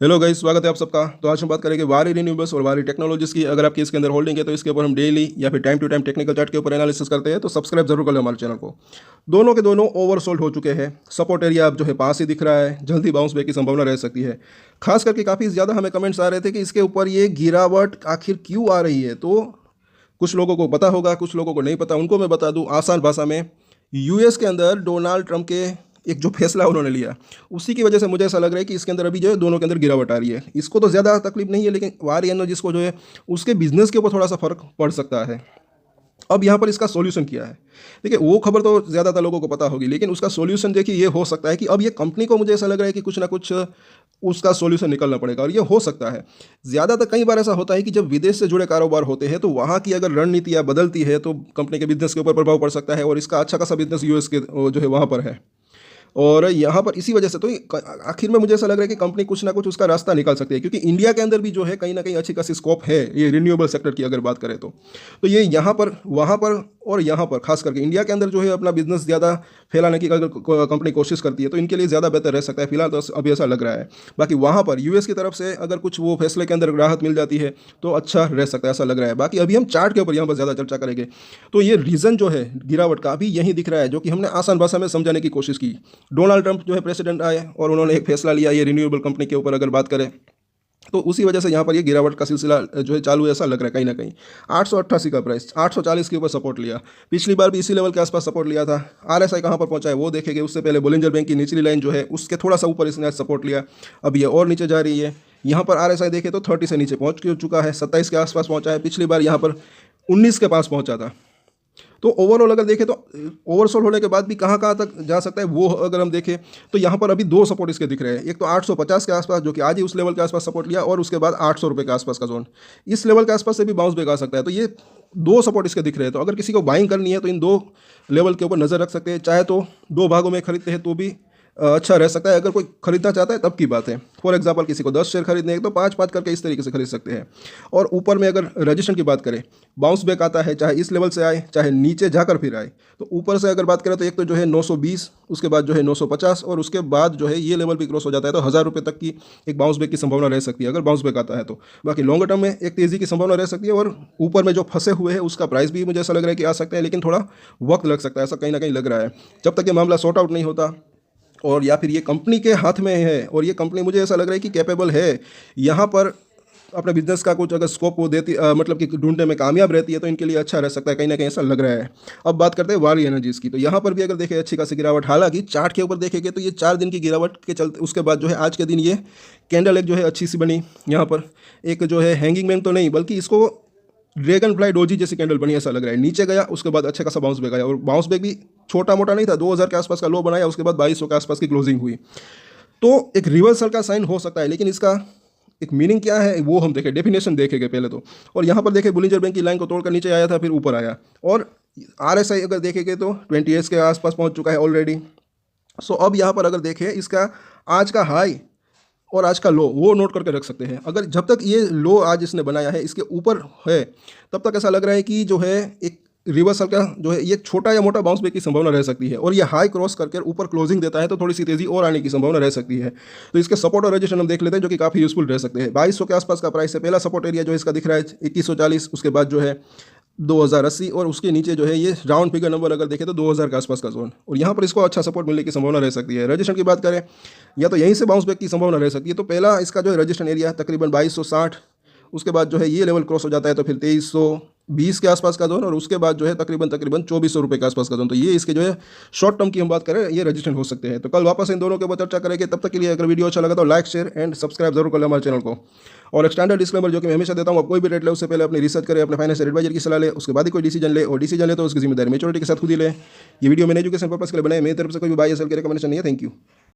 Hello guys, स्वागत है आप सबका। तो आज हम बात करेंगे वारी रिन्यूएबल्स और वारी टेक्नोलॉजीज की। अगर आपकी इसके अंदर होल्डिंग है तो इसके ऊपर हम डेली या फिर time to time technical chart के ऊपर एनालिसिस करते हैं। तो सब्सक्राइब जरूर कर लो हमारे चैनल को। दोनों के दोनों ओवरसोल्ड हो चुके हैं। सपोर्ट एरिया अब जो है पास ही दिख रहा है, जल्दी बाउंस बैक की संभावना रह सकती है। खास करके काफ़ी ज़्यादा हमें कमेंट्स आ रहे थे कि इसके ऊपर ये गिरावट आखिर क्यों आ रही है। तो कुछ लोगों को पता होगा, कुछ लोगों को नहीं पता। उनको मैं बता दूं आसान भाषा में, यूएस के अंदर डोनाल्ड ट्रंप के एक जो फैसला उन्होंने लिया, उसी की वजह से मुझे ऐसा लग रहा है कि इसके अंदर अभी जो है दोनों के अंदर गिरावट आ रही है। इसको तो ज़्यादा तकलीफ नहीं है, लेकिन वारी एनर्जीज को जो है उसके बिजनेस के ऊपर थोड़ा सा फर्क पड़ सकता है। अब यहाँ पर इसका सॉल्यूशन क्या है? देखिए, वो खबर तो ज़्यादातर लोगों को पता होगी, लेकिन उसका सॉल्यूशन देखिए ये हो सकता है कि अब ये कंपनी को मुझे ऐसा लग रहा है कि कुछ ना कुछ उसका सॉल्यूशन निकलना पड़ेगा। और ये हो सकता है, ज़्यादातर कई बार ऐसा होता है कि जब विदेश से जुड़े कारोबार होते हैं तो वहाँ की अगर रणनीतियाँ बदलती है तो कंपनी के बिजनेस के ऊपर प्रभाव पड़ सकता है। और इसका अच्छा खासा बिजनेस यूएस के जो है वहाँ पर है। और यहाँ पर इसी वजह से तो आखिर में मुझे ऐसा लग रहा है कि कंपनी कुछ ना कुछ उसका रास्ता निकाल सकती है, क्योंकि इंडिया के अंदर भी जो है कहीं ना कहीं अच्छी खासी स्कोप है ये रिन्यूएबल सेक्टर की अगर बात करें तो ये यहाँ पर, वहाँ पर और यहाँ पर, खास करके इंडिया के अंदर जो है अपना बिजनेस ज़्यादा फैलाने की अगर कंपनी कोशिश करती है तो इनके लिए ज़्यादा बेहतर रह सकता है। फिलहाल तो अभी ऐसा लग रहा है। बाकी वहाँ पर यूएस की तरफ से अगर कुछ वो फैसले के अंदर राहत मिल जाती है तो अच्छा रह सकता है, ऐसा लग रहा है। बाकी अभी हम चार्ट के ऊपर यहाँ पर ज़्यादा चर्चा करेंगे। तो ये रीज़न जो है गिरावट का अभी यही दिख रहा है, जो कि हमने आसान भाषा में समझाने की कोशिश की। डोनाल्ड ट्रंप जो है प्रेसिडेंट आए और उन्होंने एक फैसला लिया ये रिन्यूएबल कंपनी के ऊपर अगर बात करें, तो उसी वजह से यहाँ पर ये गिरावट का सिलसिला जो है चालू है, ऐसा लग रहा है कहीं ना कहीं। 888 का प्राइस 840 के ऊपर सपोर्ट लिया, पिछली बार भी इसी लेवल के आसपास सपोर्ट लिया था। आरएसआई कहाँ पर पहुंचा है वो देखेंगे। उससे पहले बोलिंजर बैंक की निचली लाइन जो है उसके थोड़ा सा ऊपर इसने सपोर्ट लिया, अब ये और नीचे जा रही है। यहाँ पर आरएसआई देखे तो 30 से नीचे पहुँच चुका है, 27 के आसपास पहुँचा है। पिछली बार यहाँ पर 19 के पास पहुँचा था। तो ओवरऑल अगर देखें तो ओवरसोल्ड होने के बाद भी कहाँ कहाँ तक जा सकता है वो अगर हम देखें तो यहाँ पर अभी दो सपोर्ट इसके दिख रहे हैं। एक तो 850 के आसपास, जो कि आज ही उस लेवल के आसपास सपोर्ट लिया, और उसके बाद 800 रुपये के आसपास का जोन, इस लेवल के आसपास से भी बाउंस बैक आ सकता है। तो ये दो सपोर्ट इसके दिख रहे हैं। तो अगर किसी को बाइंग करनी है तो इन दो लेवल के ऊपर नज़र रख सकते हैं। चाहे तो दो भागों में खरीदते हैं तो भी अच्छा रह सकता है। अगर कोई खरीदना चाहता है तब की बात है। फॉर एग्जांपल किसी को 10 शेयर खरीदने हैं तो 5-5 करके इस तरीके से खरीद सकते हैं। और ऊपर में अगर रजिस्ट्रेशन की बात करें, बाउंस बैक आता है, चाहे इस लेवल से आए चाहे नीचे जाकर फिर आए। तो ऊपर से अगर बात करें तो एक तो जो है 920, उसके बाद जो है 950, और उसके बाद जो है ये लेवल भी क्रॉस हो जाता है तो 1000 रुपये तक की एक बाउंस बैक की संभावना रह सकती है अगर बाउंस बैक आता है तो। बाकी लॉन्ग टर्म में एक तेज़ी की संभावना रह सकती है। और ऊपर में जो फंसे हुए हैं उसका प्राइस भी मुझे ऐसा लग रहा है कि आ सकता है, लेकिन थोड़ा वक्त लग सकता है, ऐसा कहीं ना कहीं लग रहा है। जब तक ये मामला सॉर्ट आउट नहीं होता और या फिर ये कंपनी के हाथ में है, और ये कंपनी मुझे ऐसा लग रहा है कि कैपेबल है यहाँ पर अपने बिजनेस का कुछ अगर स्कोप वो देती मतलब कि ढूंढने में कामयाब रहती है तो इनके लिए अच्छा रह सकता है, कहीं ना कहीं ऐसा लग रहा है। अब बात करते हैं वारी एनर्जीज़ की। तो यहाँ पर भी अगर देखें अच्छी खासी गिरावट, हालांकि चार्ट के ऊपर देखेंगे तो ये 4 दिन की गिरावट के चलते उसके बाद जो है आज के दिन ये कैंडल एक जो है अच्छी सी बनी। यहाँ पर एक जो है हैंगिंग मैन तो नहीं बल्कि इसको ड्रैगन फ्लाई डोजी जैसी कैंडल बनी, ऐसा लग रहा है। नीचे गया, उसके बाद अच्छे खासा बाउंस बैक आया, और बाउंस बैक भी छोटा मोटा नहीं था। 2000 के आसपास का लो बनाया, उसके बाद 2200 के आसपास की क्लोजिंग हुई। तो एक रिवर्सल का साइन हो सकता है, लेकिन इसका एक मीनिंग क्या है वो हम देखें, डेफिनेशन देखेंगे पहले तो। और यहाँ पर देखें बोलिंजर बैंक की लाइन को तोड़कर नीचे आया था, फिर ऊपर आया। और आरएसआई अगर देखेंगे तो 28 के आसपास पहुँच चुका है ऑलरेडी। सो अब यहाँ पर अगर देखें इसका आज का हाई और आज का लो वो नोट करके रख सकते हैं। अगर जब तक ये लो आज इसने बनाया है इसके ऊपर है, तब तक ऐसा लग रहा है कि जो है एक रिवर्सल का जो है ये छोटा या मोटा बाउंस बैक की संभावना रह सकती है। और ये हाई क्रॉस करके ऊपर क्लोजिंग देता है तो थोड़ी सी तेजी और आने की संभावना रह सकती है। तो इसके सपोर्ट और रजिस्ट्रेशन हम देख लेते हैं, जो कि काफ़ी यूजफुल रह सकते हैं। 2200 के आसपास का प्राइस है। पहला सपोर्ट एरिया जो इसका दिख रहा है 2140, उसके बाद जो है 2080, और उसके नीचे जो है ये राउंड फिगर नंबर अगर देखें तो 2000 के आसपास का जोन, और यहाँ पर इसको अच्छा सपोर्ट मिलने की संभावना रह सकती है। रजिस्ट्रेशन की बात करें या तो यहीं से बाउंस बैक की संभावना रह सकती है। तो पहला इसका जो है रजिस्ट्रेशन एरिया तकरीबन 2260, उसके बाद जो है ये लेवल क्रॉस हो जाता है तो फिर 2320 के आसपास का जोन, और उसके बाद जो है तकरीबन 2400 रुपये के आसपास का जोन। तो ये इसके जो है शॉर्ट टर्म की हम बात करें ये रजिस्ट्रेशन हो सकते हैं। तो कल वापस इन दोनों के ऊपर चर्चा करेंगे। तब तक के लिए अगर वीडियो अच्छा लगा तो लाइक शेयर एंड सब्सक्राइब जरूर कर लें हमारे चैनल को। और एक स्टैंडर्ड डिस्क्लेमर जो कि मैं हमेशा देता हूँ, आप कोई भी ट्रेड ले उससे पहले अपनी रिसर्च करें, अपने फाइनेंशियल एडवाइजर की सलाह ले, उसके बाद ही कोई डिसीजन ले, और डिसीजन ले तो उसकी जिम्मेदारी मेच्योरिटी के साथ खुद ही ले। ये वीडियो मैंने एजुकेशन पर्पस के लिए बनाए, मेरी तरफ से कोई भी बाय या सेल की रिकमेंडेशन नहीं है। Thank you.